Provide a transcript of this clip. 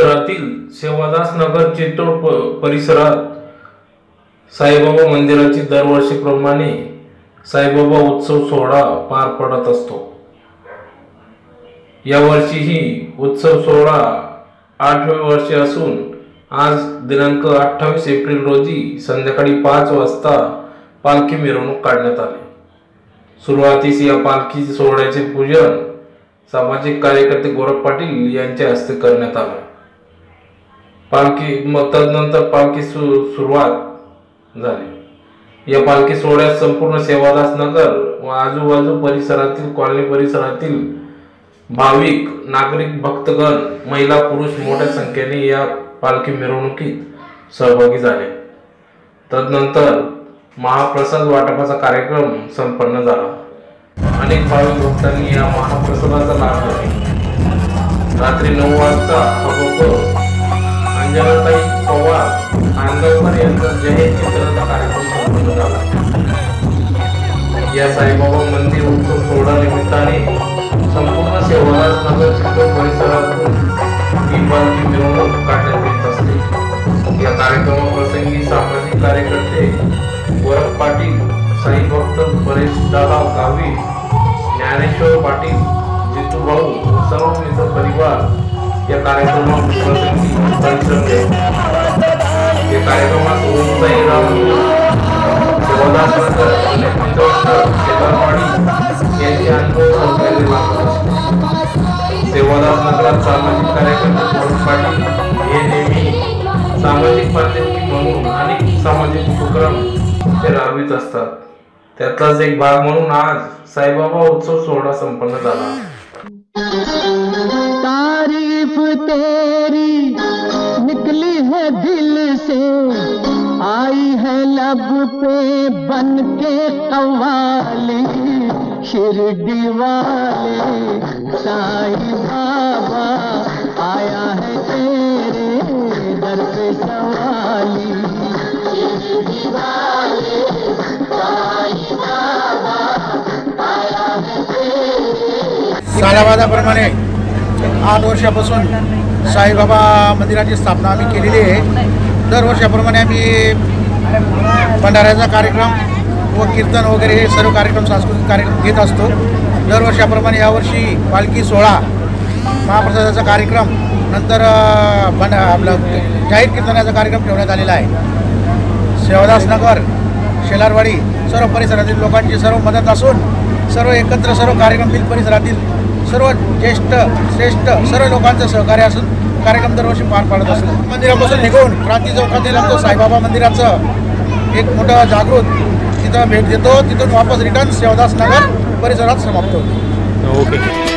शहरातील सेवादास नगर चितोड परिसरात साईबाबा मंदिराची दरवर्षीप्रमाणे साईबाबा उत्सव सोहळा पार पडत असतो। यावर्षीही उत्सव सोहळा 8वे वर्षी असून आज दिनांक 28 एप्रिल रोजी संध्याकाळी 5 वाजता पालखी मिरवणूक काढण्यात आली। सुरुवातीस या पालखी सोहळ्याचे पूजन सामाजिक कार्यकर्ते गोरख पाटील यांच्या हस्ते करण्यात आले। तदनंतर पालखी सुरुवात झाली। या पालखी सोहळ्यात संपूर्ण सेवादास नगर व आजूबाजू परिसरातील कॉलनी परिसरातील भाविक नागरिक भक्तगण महिला पुरुष मोठ्या संख्येने या पालखी मिरवणुकीत सहभागी झाले। तदनंतर महाप्रसाद वाटपाचा कार्यक्रम संपन्न झाला। अनेक भाविक भक्तांनी या महाप्रसादाचा लाभ घेतला। रात्री 9 वाजता अंजनाताई पवार आंदळकर यांचा जयंती चित्राचा कार्यक्रम संपन्न झाला। या साईबाबा मंदिर उत्सव सोहळा निमित्ताने संपूर्ण सेवादास नगर चितोड परिसरातून ही पालखी मिरवणूक काढण्यात येत असते। या कार्यक्रमाप्रसंगी सामाजिक कार्यकर्ते गोरख पाटील, साई भक्त परेश दादा गावी, ज्ञानेश्वर पाटील, जितू भाऊ सर्व मित्र परिवार या कार्यक्रमाप्रसंगी परिश्रम घेतले। या कार्यक्रमात ओम साईराम सेवादास नगर यांचे अनुभव सांगितले जातात। सेवादास नगरात सामाजिक कार्यकर्ते गोरख पाटील हे नेहमी सामाजिक बांधिलकी म्हणून अनेक सामाजिक उपक्रम ते राबवित असतात। त्यातलाच एक भाग म्हणून आज साईबाबा उत्सव सोहळा संपन्न झाला। तारीफ तेरी निकली है दिल से, आई है लब पे बन के कव्वाली, शिरडी वाले साईं बाबा आया है तेरे दर पे सवाली, शिरडी वाले साईं बाबा आया है तेरे। सालाबादाप्रमाणे 8 वर्षापासून साईबाबा मंदिराची स्थापना आम्ही केलेली आहे। दरवर्षाप्रमाणे आम्ही भंडाऱ्याचा कार्यक्रम व कीर्तन वगैरे हे सर्व कार्यक्रम सांस्कृतिक कार्यक्रम घेत असतो। दरवर्षाप्रमाणे यावर्षी पालखी सोहळा, महाप्रसादाचा कार्यक्रम, नंतर आपलं जाहीर कीर्तनाचा कार्यक्रम ठेवण्यात आलेला आहे। सेवादास नगर, शेलारवाडी सर्व परिसरातील लोकांची सर्व मदत असून सर्व एकत्र सर्व कार्यक्रम बिल परिसरातील सर्व ज्येष्ठ श्रेष्ठ सर्व लोकांचं सहकार्य असून कार्यक्रम दरवर्षी पार पाडत असतो। मंदिरापासून निघून क्रांती चौकातील आमचं साईबाबा मंदिराचं एक मोठं जागृत तिथं भेट देतो, तिथून वापस रिटर्न सेवादास नगर परिसरात समाप्त होतो। ओके।